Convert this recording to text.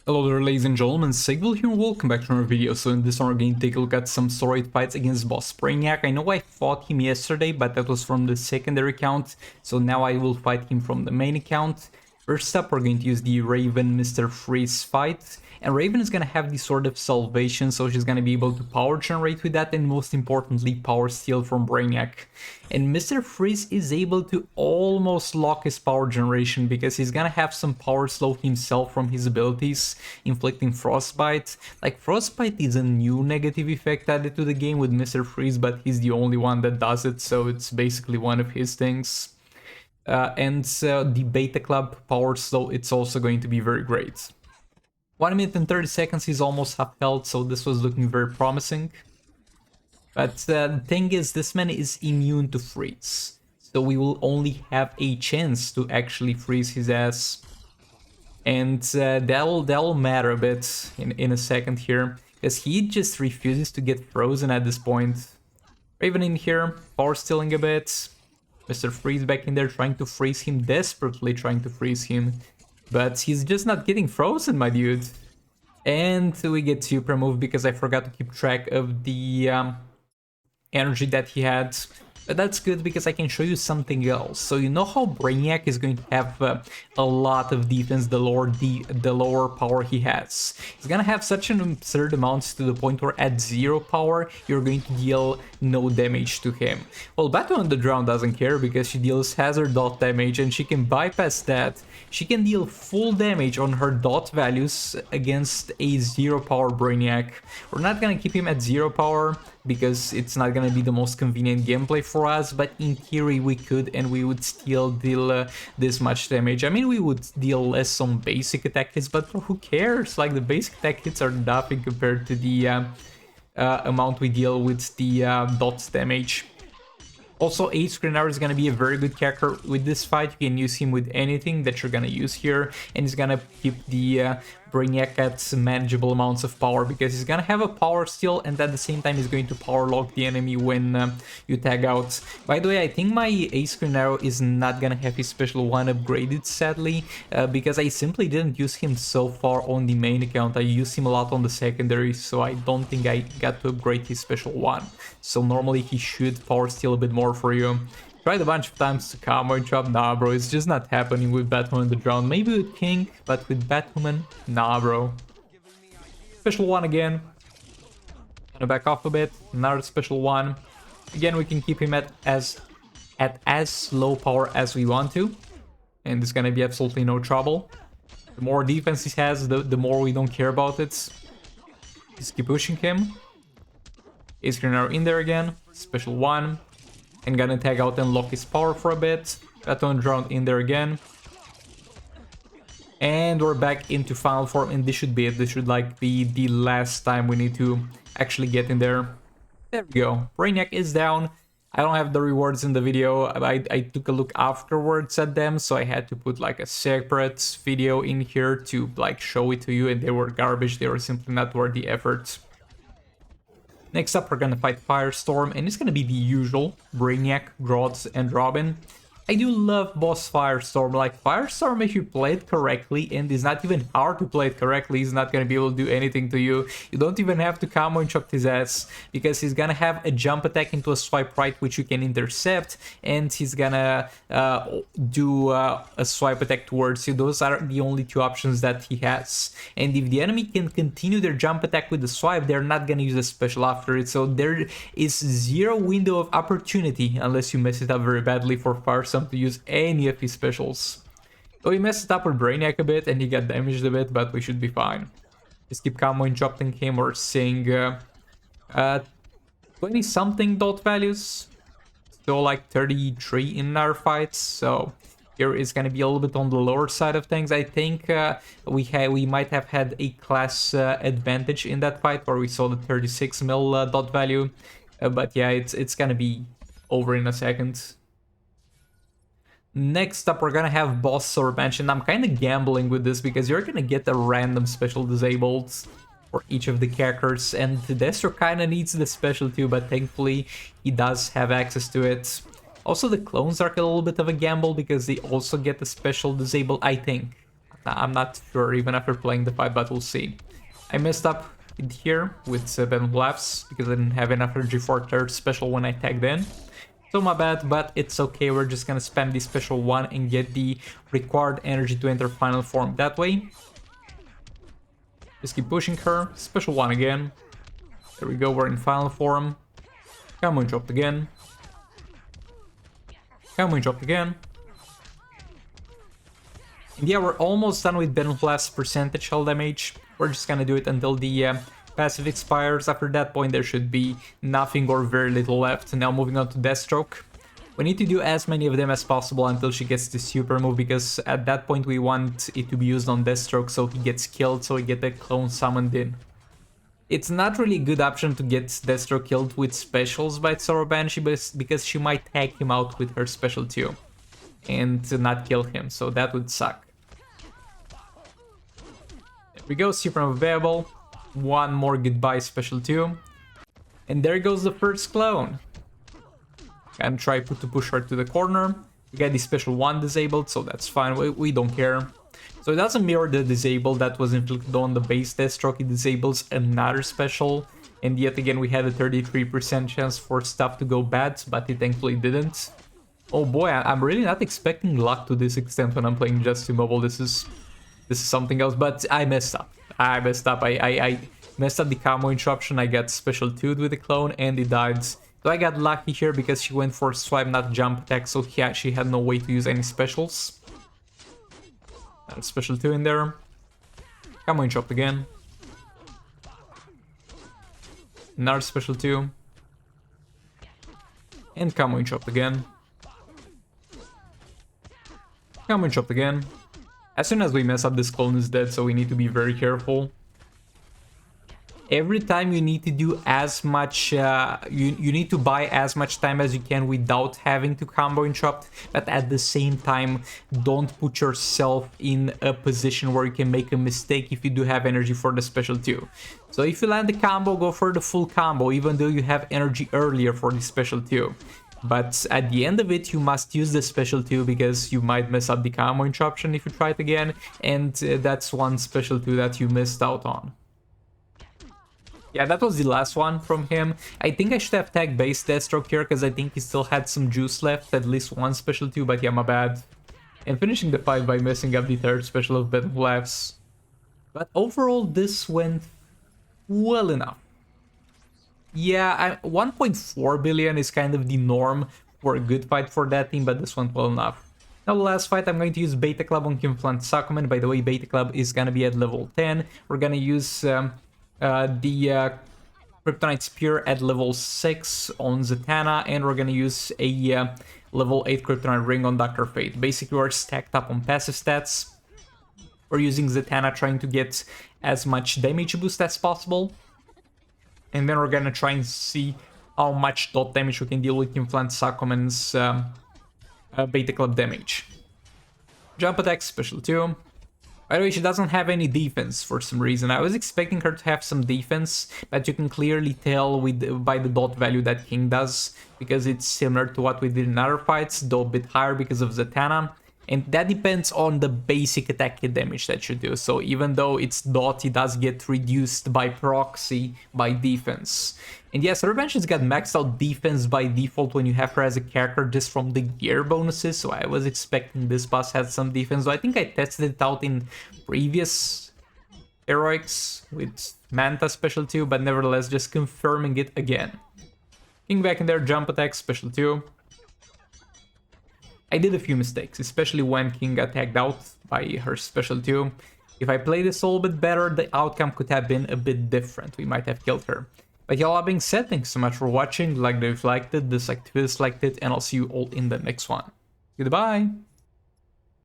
Hello there, ladies and gentlemen, Sigval here and welcome back to another video. So in this one we're going to take a look at some storied fights against boss Brainiac. I know I fought him yesterday, but that was from the secondary account, so now I will fight him from the main account. First up, we're going to use the Raven Mr. Freeze fight. And Raven is going to have the Sword of Salvation, so she's going to be able to power generate with that, and most importantly, power steal from Brainiac. And Mr. Freeze is able to almost lock his power generation, because he's going to have some power slow himself from his abilities, inflicting Frostbite. Like, Frostbite is a new negative effect added to the game with Mr. Freeze, but he's the only one that does it, so it's basically one of his things. The Beta Club power slow, it's also going to be very great. 1 minute and 30 seconds, he's almost half health, so this was looking very promising. But the thing is, this man is immune to freeze, so we will only have a chance to actually freeze his ass. And that'll matter a bit in a second here, because he just refuses to get frozen at this point. Raven in here, power stealing a bit. Mr. Freeze back in there trying to freeze him, desperately trying to freeze him. But he's just not getting frozen, my dude. And we get super move because I forgot to keep track of the energy that he had. But that's good because I can show you something else. So you know how Brainiac is going to have a lot of defense the lower power he has. He's gonna have such an absurd amount to the point where at 0 power you're going to deal no damage to him. Well, Batwoman on the ground doesn't care because she deals hazard dot damage and she can bypass that. She can deal full damage on her dot values against a 0 power Brainiac. We're not gonna keep him at 0 power because it's not gonna be the most convenient gameplay for us, but in theory we could, and we would still deal this much damage. I mean, we would deal less on basic attack hits, but who cares? Like, the basic attack hits are nothing compared to the amount we deal with the dots damage. Also, Ace Grenard is going to be a very good character with this fight. You can use him with anything that you're going to use here, and he's going to keep the Brainiac at manageable amounts of power, because he's going to have a power steal, and at the same time he's going to power lock the enemy when you tag out. By the way, I think my Ace Grenard is not going to have his special 1 upgraded, sadly, because I simply didn't use him so far on the main account. I used him a lot on the secondary, so I don't think I got to upgrade his special 1. So normally he should power steal a bit more for you. Tried a bunch of times to combo and chop, nah bro, it's just not happening with Batwoman on the ground. Maybe with King, but with Batwoman, nah bro. Special 1 again. Gonna back off a bit, another special 1. Again, we can keep him at as low power as we want to, and it's gonna be absolutely no trouble. The more defense he has, the more we don't care about it. Just keep pushing him. Ace Grenard in there again, special 1. And gonna tag out and lock his power for a bit. Batwoman drowned in there again. And we're back into final form, and this should be it. This should like be the last time we need to actually get in there. There we go. Brainiac is down. I don't have the rewards in the video. I took a look afterwards at them, so I had to put like a separate video in here to like show it to you, and they were garbage. They were simply not worth the effort. Next up, we're gonna fight Firestorm, and it's gonna be the usual Brainiac, Grodd, and Robin. I do love boss Firestorm. Like, Firestorm, if you play it correctly, and it's not even hard to play it correctly, he's not gonna be able to do anything to you. You don't even have to combo and chop his ass, because he's gonna have a jump attack into a swipe right, which you can intercept, and he's gonna do a swipe attack towards you. Those are the only 2 options that he has. And if the enemy can continue their jump attack with the swipe, they're not gonna use a special after it, so there is 0 window of opportunity, unless you mess it up very badly, for Firestorm to use any of his specials. So we messed it up with Brainiac a bit and he got damaged a bit, but we should be fine. Just keep comboing, dropping him, or seeing 20 something dot values. So like 33 in our fights, so here is going to be a little bit on the lower side of things. I think we might have had a class advantage in that fight where we saw the 36 mil dot value, but yeah, it's going to be over in a second. Next up, we're gonna have Boss Swordbench, and I'm kind of gambling with this because you're gonna get a random special disabled for each of the characters, and Destro kind of needs the special too, but thankfully he does have access to it. Also, the clones are a little bit of a gamble because they also get the special disabled, I think. I'm not sure even after playing the fight, but we'll see. I messed up in here with Ben Laughs because I didn't have enough energy for third special when I tagged in. So my bad, but it's okay. We're just gonna spam the special one and get the required energy to enter final form that way. Just keep pushing her. Special one again. There we go, we're in final form. Come on, dropped again. Come on, dropped again. And yeah, we're almost done with Benfla's percentage hull damage. We're just gonna do it until the passive expires. After that point, there should be nothing or very little left. Now moving on to Deathstroke. We need to do as many of them as possible until she gets the super move, because at that point we want it to be used on Deathstroke so he gets killed, so we get a clone summoned in. It's not really a good option to get Deathstroke killed with specials by Zoro Banshee because she might tag him out with her special too and not kill him, so that would suck. There we go, super move available. One more goodbye special too. And there goes the first clone. And try to push her to the corner. We get the special one disabled, so that's fine, we don't care. So it doesn't mirror the disable that was inflicted on the base Deathstroke, it disables another special. And yet again we had a 33% chance for stuff to go bad, but it thankfully didn't. Oh boy, I'm really not expecting luck to this extent when I'm playing Just Mobile. This is something else, but I messed up. I messed up the combo interruption, I got special 2'd with the clone and it died. So I got lucky here because she went for swipe, not jump attack, so she had no way to use any specials. Special 2 in there. Combo interrupt again. Another special 2. And combo interrupt again. Combo interrupt again. As soon as we mess up, this clone is dead, so we need to be very careful. Every time you need to do as much, you need to buy as much time as you can without having to combo interrupt, but at the same time, don't put yourself in a position where you can make a mistake if you do have energy for the special 2. So if you land the combo, go for the full combo, even though you have energy earlier for the special 2. But at the end of it, you must use the special 2 because you might mess up the combo interruption if you try it again, and that's one special 2 that you missed out on. Yeah, that was the last one from him. I think I should have tagged base Deathstroke here because I think he still had some juice left, at least one special 2, but yeah, my bad. And finishing the fight by messing up the third special of Ben Laughs. But overall, this went well enough. Yeah, 1.4 billion is kind of the norm for a good fight for that team, but this went well enough. Now the last fight, I'm going to use Beta Club on Kimflant Sakuman. By the way, Beta Club is gonna be at level 10. We're gonna use the Kryptonite Spear at level 6 on Zatanna, and we're gonna use a level 8 Kryptonite Ring on Dr. Fate. Basically, we're stacked up on passive stats. We're using Zatanna trying to get as much damage boost as possible. And then we're gonna try and see how much dot damage we can deal with Kimflant Sakuman's Beta Club damage. Jump attack, special 2. By the way, she doesn't have any defense for some reason. I was expecting her to have some defense, but you can clearly tell by the dot value that King does, because it's similar to what we did in other fights, though a bit higher because of Zatanna. And that depends on the basic attack hit damage that you do. So even though it's dot, it does get reduced by proxy by defense. And yes, Revenge's got maxed out defense by default when you have her as a character just from the gear bonuses. So I was expecting this boss had some defense. So I think I tested it out in previous heroics with Manta special 2, but nevertheless just confirming it again. King back in there, jump attack, special 2. I did a few mistakes, especially when King got tagged out by her special 2. If I played this a little bit better, the outcome could have been a bit different. We might have killed her. But yeah, all that being said, thanks so much for watching. Like if you liked it, dislike if you disliked it, and I'll see you all in the next one. Goodbye!